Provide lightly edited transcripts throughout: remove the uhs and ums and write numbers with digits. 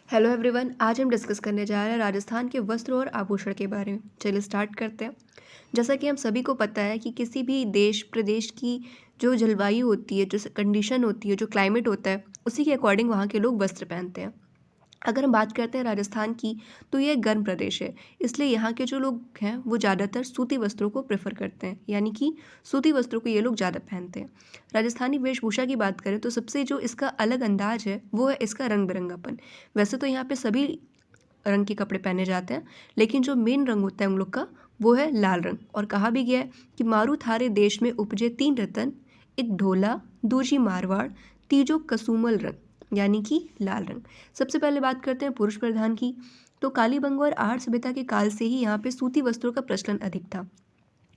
Hello everyone, आज हम discuss करने जा रहे हैं राजस्थान के वस्त्र और आभूषण के बारे में। चलिए स्टार्ट करते हैं। जैसा कि हम सभी को पता है कि किसी भी देश प्रदेश की जो जलवायु होती है, जो कंडीशन होती है, जो क्लाइमेट होता है, उसी के अकॉर्डिंग वहाँ के लोग वस्त्र पहनते हैं। अगर हम बात करते हैं राजस्थान की, तो ये एक गर्म प्रदेश है, इसलिए यहाँ के जो लोग हैं वो ज़्यादातर सूती वस्त्रों को प्रेफर करते हैं, यानी कि सूती वस्त्रों को ये लोग ज़्यादा पहनते हैं। राजस्थानी वेशभूषा की बात करें तो सबसे जो इसका अलग अंदाज है वो है इसका रंग बिरंगापन। वैसे तो यहाँ पे सभी रंग के कपड़े पहने जाते हैं, लेकिन जो मेन रंग होता है हम लोग का वो है लाल रंग। और कहा भी गया है कि मारू थारे देश में उपजे तीन रतन, एक ढोला, दूजी मारवाड़, तीजो कसुमल रंग, यानी कि लाल रंग। सबसे पहले बात करते हैं पुरुष प्रधान की। तो कालीबंगा और आहट सभ्यता के काल से ही यहाँ पे सूती वस्त्रों का प्रचलन अधिक था।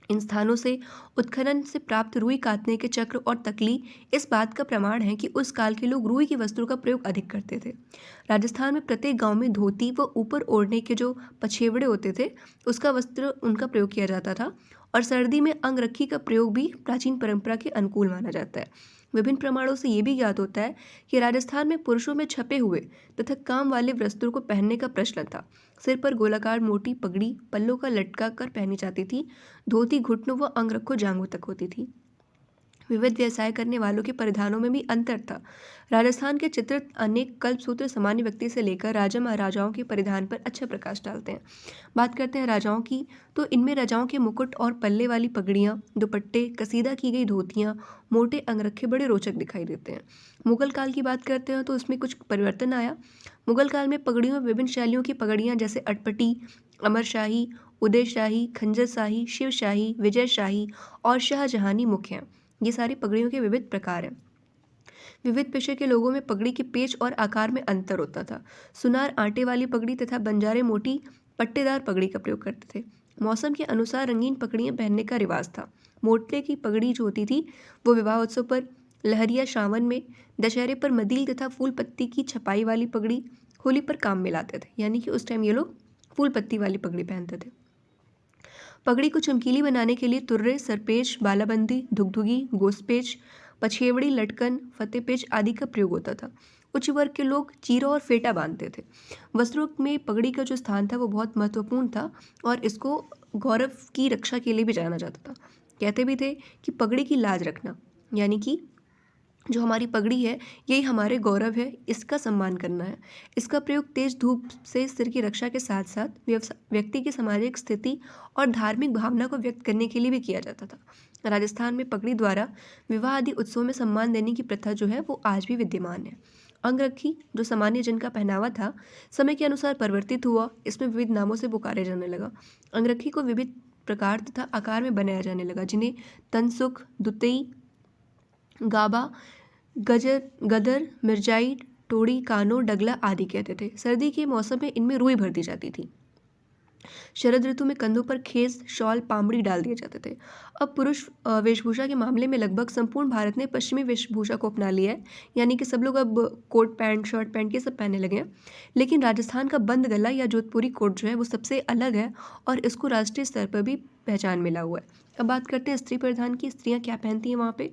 इन स्थानों से उत्खनन से प्राप्त रुई कातने के चक्र और तकली इस बात का प्रमाण है कि उस काल के लोग रुई की वस्त्रों का प्रयोग अधिक करते थे। राजस्थान में प्रत्येक गांव में धोती व ऊपर ओढ़ने के जो पछेवड़े होते थे उसका वस्त्र उनका प्रयोग किया जाता था। और सर्दी में अंगरखी का प्रयोग भी प्राचीन परंपरा के अनुकूल माना जाता है। विभिन्न प्रमाणों से ये भी ज्ञात होता है कि राजस्थान में पुरुषों में छपे हुए तथा काम वाले वस्त्रों को पहनने का प्रचलन था। सिर पर गोलाकार मोटी पगड़ी पल्लों का लटका कर पहनी जाती थी। धोती घुटनों व अंगरखों जांघों तक होती थी। विविध व्यवसाय करने वालों के परिधानों में भी अंतर था। राजस्थान के चित्रित अनेक कल्पसूत्र सामान्य व्यक्ति से लेकर राजा महाराजाओं के परिधान पर अच्छा प्रकाश डालते हैं। बात करते हैं राजाओं की, तो इनमें राजाओं के मुकुट और पल्ले वाली पगड़ियाँ, दुपट्टे, कसीदा की गई धोतियाँ, मोटे अंगरखे बड़े रोचक दिखाई देते हैं। मुगल काल की बात करते हैं तो उसमें कुछ परिवर्तन आया। मुगल काल में पगड़ियों में विभिन्न शैलियों की पगड़ियाँ जैसे अटपटी, अमरशाही, उदयशाही, खंजरशाही, शिवशाही, विजयशाही और शाहजहानी मुख्य हैं। ये सारी पगड़ियों के विविध प्रकार हैं। विविध पेशे के लोगों में पगड़ी के पेच और आकार में अंतर होता था। सुनार आटे वाली पगड़ी तथा बंजारे मोटी पट्टेदार पगड़ी का प्रयोग करते थे। मौसम के अनुसार रंगीन पगड़ियां पहनने का रिवाज था। मोटले की पगड़ी जो होती थी वो विवाह उत्सव पर, लहरिया सावन में, दशहरे पर मदील तथा फूल पत्ती की छपाई वाली पगड़ी, होली पर काम में लाते थे, यानी कि उस टाइम ये लोग फूल पत्ती वाली पगड़ी पहनते थे। पगड़ी को चमकीली बनाने के लिए तुर्रे, सरपेच, बालाबंदी, दुगदुगी, गोसपेच, पछेवड़ी, लटकन, फतेपेच आदि का प्रयोग होता था। उच्च वर्ग के लोग चीरा और फेटा बांधते थे। वस्त्रों में पगड़ी का जो स्थान था वो बहुत महत्वपूर्ण था और इसको गौरव की रक्षा के लिए भी जाना जाता था। कहते भी थे कि पगड़ी की लाज रखना, यानी कि जो हमारी पगड़ी है यही हमारे गौरव है, इसका सम्मान करना है। इसका प्रयोग तेज धूप से सिर की रक्षा के साथ साथ व्यक्ति की सामाजिक स्थिति और धार्मिक भावना को व्यक्त करने के लिए भी किया जाता था। राजस्थान में पगड़ी द्वारा विवाह आदि उत्सवों में सम्मान देने की प्रथा जो है वो आज भी विद्यमान है। अंगरखी जो सामान्य जन का पहनावा था, समय के अनुसार परिवर्तित हुआ, इसमें विविध नामों से पुकारे जाने लगा। अंगरखी को विविध प्रकार तथा आकार में बनाया जाने लगा, जिन्हें तनसुख, दुतई, गाबा, गजर, गदर, मिर्जाई, टोड़ी, कानो, डगला आदि कहते थे। सर्दी के मौसम में इनमें रुई भर दी जाती थी। शरद ऋतु में कंधों पर खेस, शॉल, पामड़ी डाल दिए जाते थे। अब पुरुष वेशभूषा के मामले में लगभग संपूर्ण भारत ने पश्चिमी वेशभूषा को अपना लिया है, यानी कि सब लोग अब कोट पैंट, शर्ट पैंट ये सब पहनने लगे हैं। लेकिन राजस्थान का बंद गला या जोधपुरी कोट जो है वो सबसे अलग है और इसको राष्ट्रीय स्तर पर भी पहचान मिला हुआ है। अब बात करते हैं स्त्री परिधान की। स्त्रियाँ क्या पहनती हैं वहाँ पे।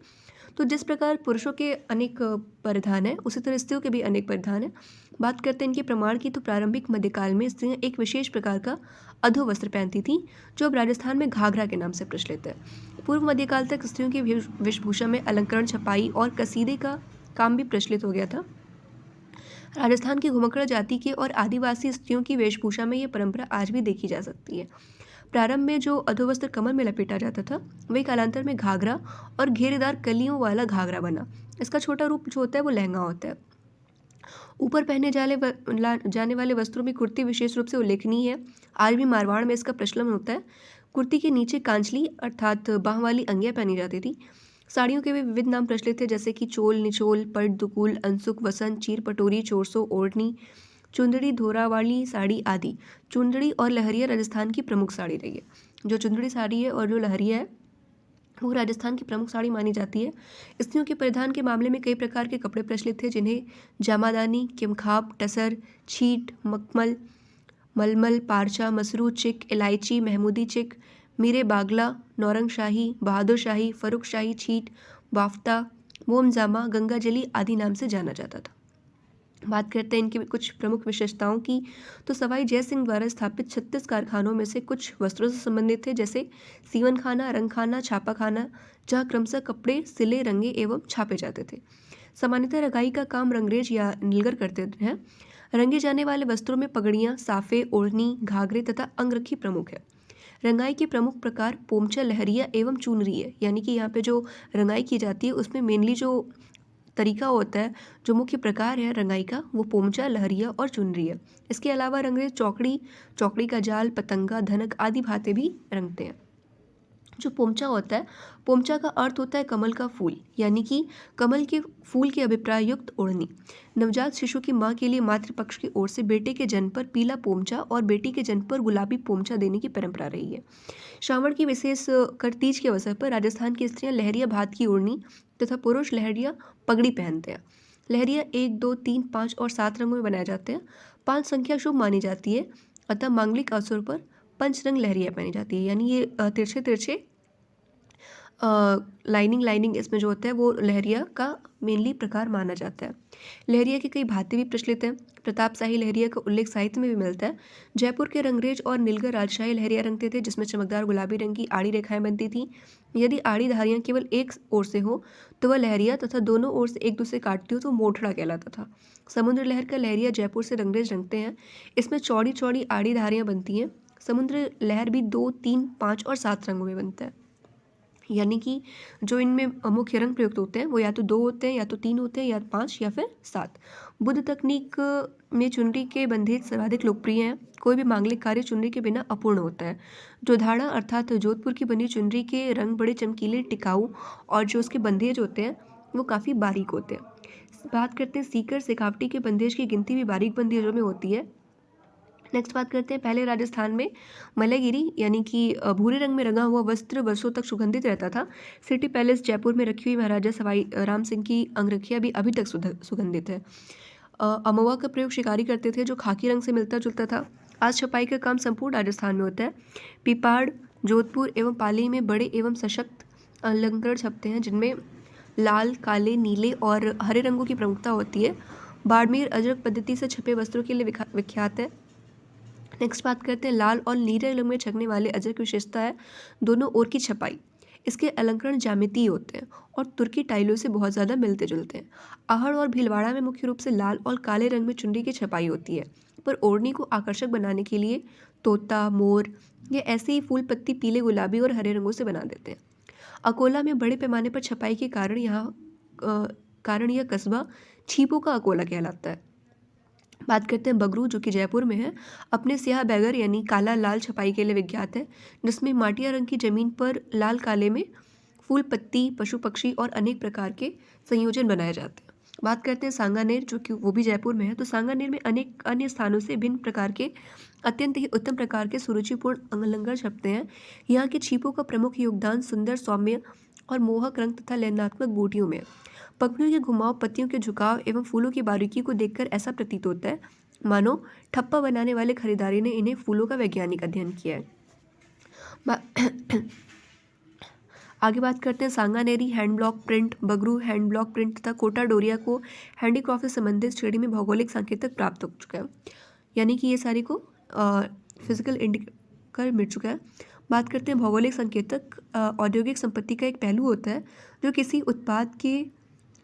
तो जिस प्रकार पुरुषों के अनेक परिधान हैं, उसी तरह स्त्रियों के भी अनेक परिधान हैं। बात करते हैं इनके प्रमाण की, तो प्रारंभिक मध्यकाल में स्त्रियां एक विशेष प्रकार का अधो वस्त्र पहनती थीं, जो अब राजस्थान में घाघरा के नाम से प्रचलित है। पूर्व मध्यकाल तक स्त्रियों की वेशभूषा में अलंकरण, छपाई और कसीदे का काम भी प्रचलित हो गया था। राजस्थान की घुमक्कड़ जाति के और आदिवासी स्त्रियों की वेशभूषा में ये परंपरा आज भी देखी जा सकती है। प्रारंभ में जो अधोवस्त्र कमर में लपेटा जाता था वही कालांतर में घाघरा और घेरेदार कलियों वाला घाघरा बना। इसका छोटा रूप जो होता है वो लहंगा होता है। ऊपर पहने जाने वाले वस्त्रों में कुर्ती विशेष रूप से उल्लेखनीय है। आज भी मारवाड़ में इसका प्रचलन होता है। कुर्ती के नीचे कांचली अर्थात बाह वाली अंगियाँ पहनी जाती थी। साड़ियों के भी विविध नाम प्रचलित थे, जैसे कि चोल, निचोल, पट, दुकुल, अनसुक, वसंत, चीर पटोरी, चोरसो, ओढ़नी, चुंदड़ी, धोरावाली साड़ी आदि। चुंदड़ी और लहरिया राजस्थान की प्रमुख साड़ी रही है। जो चुंदड़ी साड़ी है और जो लहरिया है वो राजस्थान की प्रमुख साड़ी मानी जाती है। स्त्रियों के परिधान के मामले में कई प्रकार के कपड़े प्रचलित थे, जिन्हें जामादानी, किमखाब, टसर, छीट, मखमल, मलमल, पारचा, मसरू, चिक, इलायची, महमूदी चिक, मीरे बागला, नौरंगशाही, बहादुर शाही, फरुख शाही छीट, बाफ्ता, मोमजामा, गंगाजली आदि नाम से जाना जाता था। बात करते हैं इनकी कुछ प्रमुख विशेषताओं की, तो सवाई जय सिंह द्वारा स्थापित 36 कारखानों में से कुछ वस्त्रों से संबंधित थे, जैसे सीवन खाना, रंग खाना, छापा खाना, जहाँ क्रमशः कपड़े सिले, रंगे एवं छापे जाते थे। सामान्यतः रंगाई का काम रंगरेज या नीलगर करते हैं। रंगे जाने वाले वस्त्रों में पगड़ियाँ, साफे, ओढ़नी, घाघरे तथा अंगरखी प्रमुख है। रंगाई के प्रमुख प्रकार पोमचा, लहरिया एवं चुनरी है। यानी कि यहाँ पे जो रंगाई की जाती है उसमें मेनली जो तरीका होता है, जो मुख्य प्रकार है रंगाई का, वो पोमचा, लहरिया और चुनरी है। इसके अलावा रंगरेज चौकड़ी, चौकड़ी का जाल, पतंगा, धनक आदि भाते भी रंगते हैं। जो पोमचा होता है, पोमचा का अर्थ होता है कमल का फूल, यानी कि कमल के फूल के अभिप्राय युक्त ओढ़नी। नवजात शिशु की माँ के लिए मातृपक्ष की ओर से बेटे के जन्म पर पीला पोमचा और बेटी के जन्म पर गुलाबी पोमचा देने की परंपरा रही है। श्रावण की विशेष कर तीज के अवसर पर राजस्थान की स्त्रियां लहरिया भात की ओढ़नी तथा पुरुष लहरिया पगड़ी पहनते हैं। लहरिया 1, 2, 3, 5 और 7 रंगों में बनाए जाते हैं। 5 संख्या शुभ मानी जाती है, अतः मांगलिक अवसरों पर पंचरंग लहरिया पहनी जाती है। यानी ये तिरछे तिरछे लाइनिंग इसमें जो होता है वो लहरिया का मेनली प्रकार माना जाता है। लहरिया के कई भांति भी प्रचलित हैं। प्रतापशाही लहरिया का उल्लेख साहित्य में भी मिलता है। जयपुर के रंगरेज और नीलगर राजशाही लहरिया रंगते थे, जिसमें चमकदार गुलाबी रंग की आड़ी रेखाएं बनती थीं। यदि आड़ी धारियां केवल एक ओर से हो तो वह लहरिया तथा दोनों ओर से एक दूसरे काटती हो तो मोठड़ा कहलाता था। समुद्र लहर का लहरिया जयपुर से रंगरेज रंगते हैं। इसमें चौड़ी चौड़ी आड़ी धारियां बनती हैं। समुद्र लहर भी 2, 3, 5 और 7 रंगों में बनता है। यानी कि जो इनमें मुख्य रंग प्रयुक्त होते हैं वो या तो 2 होते हैं, या तो 3 होते हैं, या 5 या फिर 7। बुद्ध तकनीक में चुनरी के बंधेज सर्वाधिक लोकप्रिय हैं। कोई भी मांगलिक कार्य चुनरी के बिना अपूर्ण होता है। जो धाड़ा अर्थात जोधपुर की बनी चुनरी के रंग बड़े चमकीले, टिकाऊ और जो उसके बंधेज होते हैं वो काफ़ी बारीक होते हैं। बात करते हैं सीकर शेखावटी के बंधेज की गिनती भी बारीक बंधेजों में होती है। नेक्स्ट बात करते हैं पहले राजस्थान में मलयगिरी यानी कि भूरे रंग में रंगा हुआ वस्त्र वर्षों तक सुगंधित रहता था। सिटी पैलेस जयपुर में रखी हुई महाराजा सवाई राम सिंह की अंगरखियाँ भी अभी तक सुगंधित है। अमवा का प्रयोग शिकारी करते थे, जो खाकी रंग से मिलता जुलता था। आज छपाई का काम संपूर्ण राजस्थान में होता है। पीपाड़, जोधपुर एवं पाली में बड़े एवं सशक्त अलंकरण छपते हैं, जिनमें लाल, काले, नीले और हरे रंगों की प्रमुखता होती है। बाड़मेर अजरक पद्धति से छपे वस्त्रों के लिए विख्यात है। नेक्स्ट बात करते हैं लाल और नीले रंग में छकने वाले अजरक की विशेषता है दोनों ओर की छपाई। इसके अलंकरण ज्यामितीय होते हैं और तुर्की टाइलों से बहुत ज़्यादा मिलते जुलते हैं। आहड़ और भीलवाड़ा में मुख्य रूप से लाल और काले रंग में चुनरी की छपाई होती है, पर ओढ़नी को आकर्षक बनाने के लिए तोता, मोर या ऐसे ही फूल पत्ती पीले, गुलाबी और हरे रंगों से बना देते हैं। अकोला में बड़े पैमाने पर छपाई के कारण यह कस्बा छीपों का अकोला कहलाता है। बात करते हैं बगरू, जो कि जयपुर में है। अपने स्याह बैगर यानी काला लाल छपाई के लिए विख्यात है, जिसमें माटिया रंग की जमीन पर लाल काले में फूल पत्ती, पशु पक्षी और अनेक प्रकार के संयोजन बनाए जाते हैं। बात करते हैं सांगानेर, जो कि वो भी जयपुर में है। तो सांगानेर में अनेक अन्य स्थानों से भिन्न प्रकार के अत्यंत ही उत्तम प्रकार के सुरुचिपूर्ण अलंकार छपते हैं। यहाँ के छीपों का प्रमुख योगदान सुंदर, सौम्य और मोहक रंग तथा लयनात्मक बूटियों में है। पंखुड़ियों के घुमाव, पत्तियों के झुकाव एवं फूलों की बारीकी को देखकर ऐसा प्रतीत होता है मानो ठप्पा बनाने वाले खरीदारी ने इन्हें फूलों का वैज्ञानिक अध्ययन किया है। आगे बात करते हैं Sanganeri hand block print, Bagru hand block print तथा कोटा डोरिया को हैंडीक्राफ्ट से संबंधित श्रेणी में भौगोलिक संकेतक प्राप्त हो चुका है। यानी कि ये सारी को फिजिकल इंडिकेटर मिल चुका है। बात करते हैं भौगोलिक संकेतक औद्योगिक संपत्ति का एक पहलू होता है, जो किसी उत्पाद के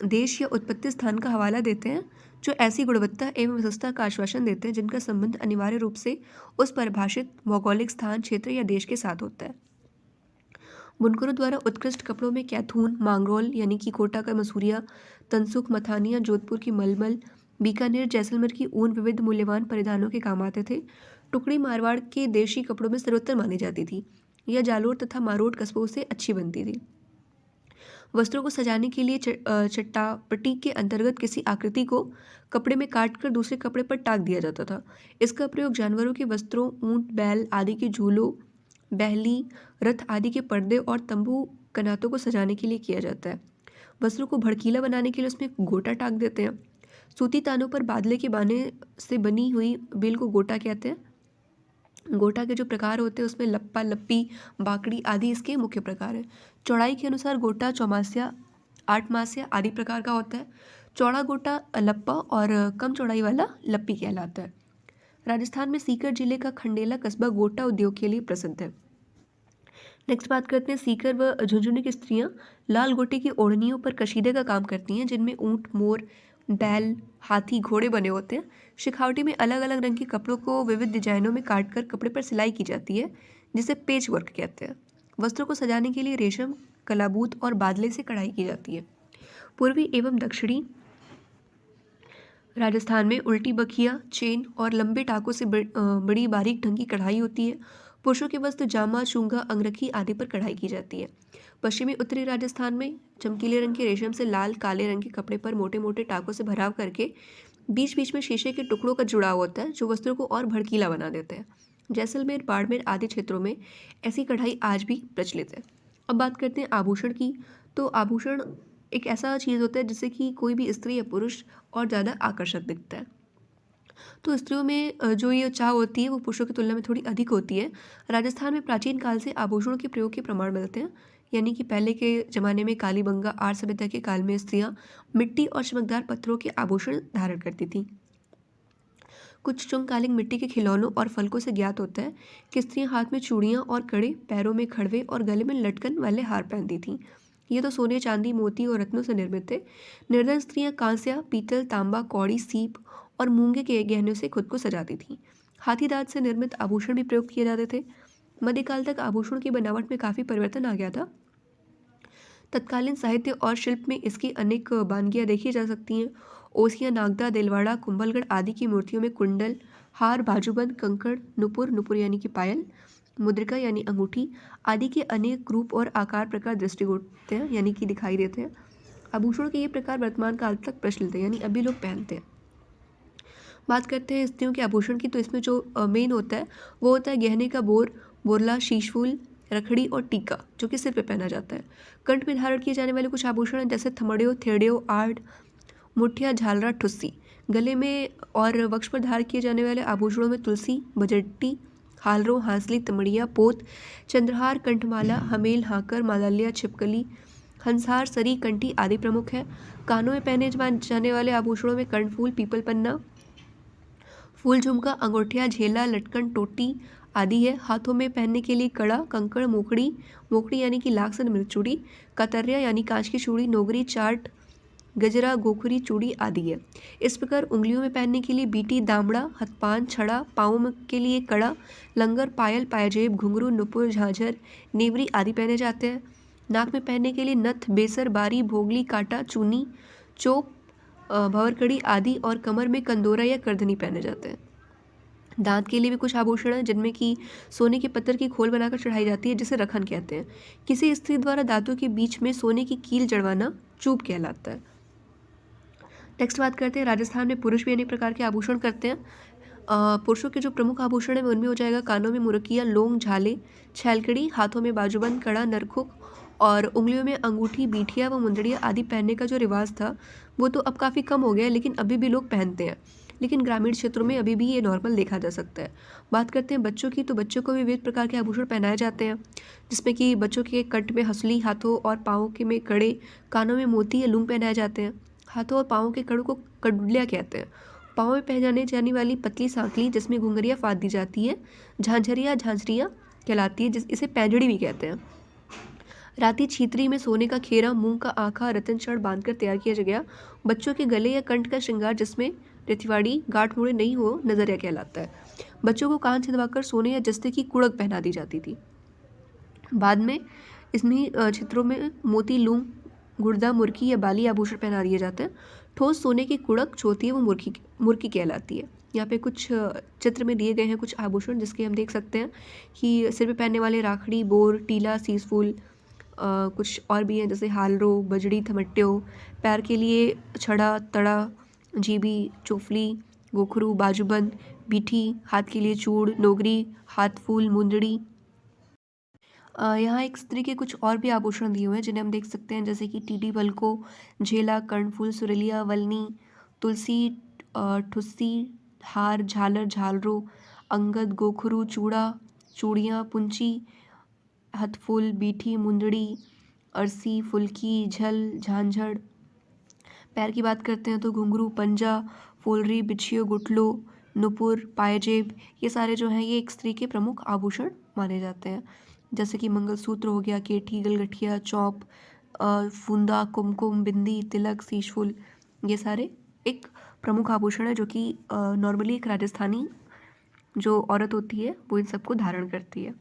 देश या उत्पत्ति स्थान का हवाला देते हैं, जो ऐसी गुणवत्ता एवं विशेषता का आश्वासन देते हैं जिनका संबंध अनिवार्य रूप से उस परिभाषित भौगोलिक स्थान, क्षेत्र या देश के साथ होता है। बुनकरों द्वारा उत्कृष्ट कपड़ों में कैथून, मांगरोल यानी कि कोटा का मसूरिया, तनसुख, मथानिया, जोधपुर की मलमल, बीकानेर, जैसलमेर की ऊन विविध मूल्यवान परिधानों के काम आते थे। टुकड़ी मारवाड़ के देशी कपड़ों में सर्वोत्तम मानी जाती थी। यह जालोर तथा मारोट कस्बों से अच्छी बनती थी। वस्त्रों को सजाने के लिए चट्टापटी के अंतर्गत किसी आकृति को कपड़े में काटकर दूसरे कपड़े पर टाक दिया जाता था। इसका प्रयोग जानवरों के वस्त्रों, ऊंट, बैल आदि के झूलों, बहली, रथ आदि के पर्दे और तंबू कनातों को सजाने के लिए किया जाता है। वस्त्रों को भड़कीला बनाने के लिए उसमें गोटा टाक देते हैं। सूती तानों पर बादले के बाने से बनी हुई बेल को गोटा कहते हैं। गोटा के जो प्रकार होते हैं उसमें लप्पा, लप्पी, बाकड़ी आदि इसके मुख्य प्रकार हैं। चौड़ाई के अनुसार गोटा चौमासिया, 8 मासिया आदि प्रकार का होता है। चौड़ा गोटा लप्पा और कम चौड़ाई वाला लप्पी कहलाता है। राजस्थान में सीकर जिले का खंडेला कस्बा गोटा उद्योग के लिए प्रसिद्ध है। नेक्स्ट बात करते हैं, सीकर व झुंझुनू की स्त्रियां लाल गोटे की ओढ़नियों पर कशीदे का काम करती हैं, जिनमें ऊंट, मोर, बैल, हाथी, घोड़े बने होते हैं। शेखावटी में अलग अलग रंग के कपड़ों को विविध डिजाइनों में काटकर कपड़े पर सिलाई की जाती है, जिसे पेच वर्क कहते हैं। वस्त्रों को सजाने के लिए रेशम, कलाबूत और बादले से कढ़ाई की जाती है। पूर्वी एवं दक्षिणी राजस्थान में उल्टी बखिया, चेन और लंबे टाकों से बड़ी बारीक ढंग की कढ़ाई होती है। पुरुषों के वस्त्र जामा, चूंगा, अंगरखी आदि पर कढ़ाई की जाती है। पश्चिमी उत्तरी राजस्थान में चमकीले रंग के रेशम से लाल काले रंग के कपड़े पर मोटे मोटे टाकों से भराव करके बीच बीच में शीशे के टुकड़ों का जुड़ाव होता है, जो वस्त्रों को और भड़कीला बना देते हैं। जैसलमेर, बाड़मेर आदि क्षेत्रों में ऐसी कढ़ाई आज भी प्रचलित है। अब बात करते हैं आभूषण की। तो आभूषण एक ऐसा चीज़ होता है जिससे कि कोई भी स्त्री या पुरुष और ज़्यादा आकर्षक दिखता है। तो स्त्रियों में जो ये चाह होती है वो पुरुषों की तुलना में थोड़ी अधिक होती है। राजस्थान में प्राचीन काल से आभूषणों के प्रयोग के प्रमाण मिलते हैं, यानी कि पहले के ज़माने में कालीबंगा, आर्य सभ्यता के काल में स्त्रियां मिट्टी और चमकदार पत्थरों के आभूषण धारण करती थीं। कुछ चुंगकालिक मिट्टी के खिलौनों और फलकों से ज्ञात होता है कि स्त्रियां हाथ में चूड़ियां और कड़े, पैरों में खड़वे और गले में लटकन वाले हार पहनती थीं। ये तो सोने, चांदी, मोती और रत्नों से निर्मित थे। निर्धन स्त्रियां कांस्य, पीतल, तांबा, कौड़ी, सीप और मूंगे के गहनों से खुद को सजाती थीं। हाथी दांत से निर्मित आभूषण भी प्रयोग किए जाते थे। मध्यकाल तक आभूषण की बनावट में काफ़ी परिवर्तन आ गया था। तत्कालीन साहित्य और शिल्प में इसकी अनेक बानगियाँ देखी जा सकती हैं। ओसियां, नागदा, दिलवाड़ा, कुंभलगढ़ आदि की मूर्तियों में कुंडल, हार, बाजूबंद, कंकड़, नुपुर, नुपुर यानी कि पायल, मुद्रिका यानी अंगूठी आदि के अनेक रूप और आकार प्रकार दृष्टिगोचर होते हैं, यानी कि दिखाई देते हैं। आभूषण के ये प्रकार वर्तमान काल तक प्रचलित है, यानी अभी लोग पहनते हैं। बात करते हैं स्त्रियों के आभूषण की, तो इसमें जो मेन होता है वो होता है गहने का बोर, बोरला, शीशफूल, रखड़ी और टीका, जो कि सिर पे पहना जाता है। कंठ में धारण किए जाने वाले कुछ आभूषण हैं, जैसे थमड़ियों, थेड़ियों, आड़, मुठिया, झालरा, ठुस्सी। गले में और वक्ष पर धारण किए जाने वाले आभूषणों में तुलसी, बजट्टी, हालरों, हांसली, तमड़िया, पोत, चंद्रहार, कंठमाला, हमेल, हाकर, मालल्या, छिपकली, हंसहार, सरी, कंठी आदि प्रमुख है। कानों में पहने जाने वाले आभूषणों में कर्णफूल, पीपल पन्ना, फूल, झुमका, अंगूठिया, झेला, लटकन, टोटी आदि है। हाथों में पहनने के लिए कड़ा, कंकड़, मोकड़ी, मोकड़ी यानी कि लाख से निर्मित चूड़ी, कतरिया यानी कांच की चूड़ी, नोगरी, चाट, गजरा, गोखुरी चूड़ी आदि है। इस प्रकार उंगलियों में पहनने के लिए बीटी, दामड़ा, हथपान, छड़ा, पाँव के लिए कड़ा, लंगर, पायल, पायजेब, घुंघरू, नुपुर, झांझर, नेवरी आदि पहने जाते हैं। नाक में पहनने के लिए नथ, बेसर, बारी, भोगली, कांटा, चूनी, चोप, भंवरकड़ी आदि और कमर में कंदोरा या करधनी पहने जाते हैं। दांत के लिए भी कुछ आभूषण हैं, जिनमें कि सोने के पत्थर की खोल बनाकर चढ़ाई जाती है, जिसे रखन कहते हैं। किसी स्त्री द्वारा दांतों के बीच में सोने की कील जड़वाना चूप कहलाता है। नेक्स्ट बात करते हैं, राजस्थान में पुरुष भी अनेक प्रकार के आभूषण करते हैं। पुरुषों के जो प्रमुख आभूषण है उनमें हो जाएगा कानों में मुरकिया, लौंग, झाले, छैलकड़ी, हाथों में बाजूबंद, कड़ा, नरखुक और उंगलियों में अंगूठी, बीठिया व मुंदड़िया आदि पहनने का जो रिवाज था वो तो अब काफ़ी कम हो गया है, लेकिन अभी भी लोग पहनते हैं। लेकिन ग्रामीण क्षेत्रों में अभी भी ये नॉर्मल देखा जा सकता है। बात करते हैं बच्चों की, तो बच्चों को भी विविध प्रकार के आभूषण पहनाए जाते हैं, जिसमें कि बच्चों के कंठ में हंसली, हाथों और पाँवों के में कड़े, कानों में मोती या लूंग पहनाए जाते हैं। हाथों और पाँवों के कड़ों को कडुलिया कहते हैं। पाँव में पहनाने जाने वाली पतली सांकली, जिसमें घुंघरिया फाद दी जाती है, झांझरिया झांझरिया कहलाती है, इसे पैंजड़ी भी कहते हैं। राती छीतरी में सोने का खेरा, मूंग का आखा, रतन छड़ बांधकर तैयार किया गया बच्चों के गले या कंठ का श्रृंगार, जिसमें रिथिवाड़ी, गांठ मुड़े नहीं हो, नजरिया कहलाता है। बच्चों को कान छिदवाकर सोने या जस्ते की कुड़क पहना दी जाती थी। बाद में इन्हीं क्षेत्रों में मोती, लूंग, गुर्दा, मुर्की या बाली आभूषण पहना दिए जाते हैं। ठोस सोने की कुड़क जो होती है वो मुर्की कहलाती है। यहाँ पे कुछ चित्र में दिए गए हैं कुछ आभूषण, जिसके हम देख सकते हैं कि सिर पे पहनने वाले राखड़ी, बोर, टीला, सीसफूल, कुछ और भी हैं, जैसे हालरो, बजड़ी, थमट्टियो, पैर के लिए छड़ा, तड़ा, जीबी, चोफली, गोखरू, बाजूबंद, बीठी, हाथ के लिए चूड़, नोगरी, हाथ फूल, मुंदड़ी। यहाँ एक स्त्री के कुछ और भी आभूषण दिए हुए हैं, जिन्हें हम देख सकते हैं, जैसे कि टीटी, वलको, झेला, कर्णफूल, सुरलिया, वलनी, तुलसी, ठुस्सी, हार, झालर, झालरो, अंगद, गोखरू, चूड़ा, चूड़ियाँ, पुंची, हथफूल, बीठी, मुंदड़ी, अरसी, फुल्की, झल, झांझड़, पैर की बात करते हैं तो घुंघरू, पंजा, फुलरी, बिछियो, गुटलो, नुपुर, पायजेब, ये सारे जो हैं ये एक स्त्री के प्रमुख आभूषण माने जाते हैं। जैसे कि मंगलसूत्र हो गया, केठी, गलगठिया, चौप, फूंदा, कुमकुम, बिंदी, तिलक, शीशफुल, ये सारे एक प्रमुख आभूषण है जो कि नॉर्मली एक राजस्थानी जो औरत होती है वो इन सबको धारण करती है।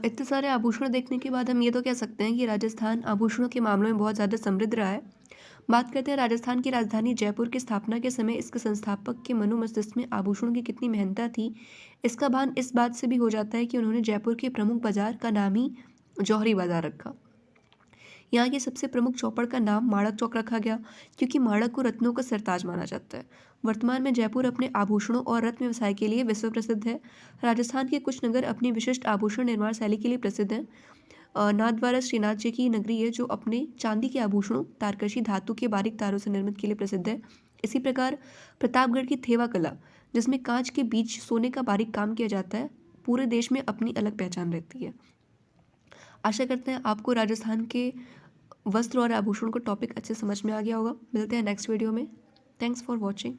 इतने सारे आभूषण देखने के बाद हम ये तो कह सकते हैं कि राजस्थान आभूषणों के मामलों में बहुत ज़्यादा समृद्ध रहा है। बात करते हैं राजस्थान की राजधानी जयपुर की स्थापना के समय इसके संस्थापक के मस्तिष्क में आभूषणों की कितनी महत्ता थी, इसका भान इस बात से भी हो जाता है कि उन्होंने जयपुर के प्रमुख बाजार का नाम ही जौहरी बाजार रखा। यहाँ के सबसे प्रमुख चौपड़ का नाम माणक चौक रखा गया क्योंकि माणक को रत्नों का सरताज माना जाता है। वर्तमान में जयपुर अपने आभूषणों और रत्न व्यवसाय के लिए विश्व प्रसिद्ध है। राजस्थान के कुछ नगर अपनी विशिष्ट आभूषण निर्माण शैली के लिए प्रसिद्ध हैं। नाथद्वारा श्रीनाथ जी की नगरी है जो अपने चांदी के आभूषणों, तारकशी धातु के बारीक तारों से निर्मित के लिए प्रसिद्ध है। इसी प्रकार प्रतापगढ़ की थेवा कला, जिसमें कांच के बीच सोने का बारीक काम किया जाता है, पूरे देश में अपनी अलग पहचान रहती है। आशा करते हैं आपको राजस्थान के वस्त्र और आभूषण को टॉपिक अच्छे समझ में आ गया होगा। मिलते हैं नेक्स्ट वीडियो में। Thanks for watching.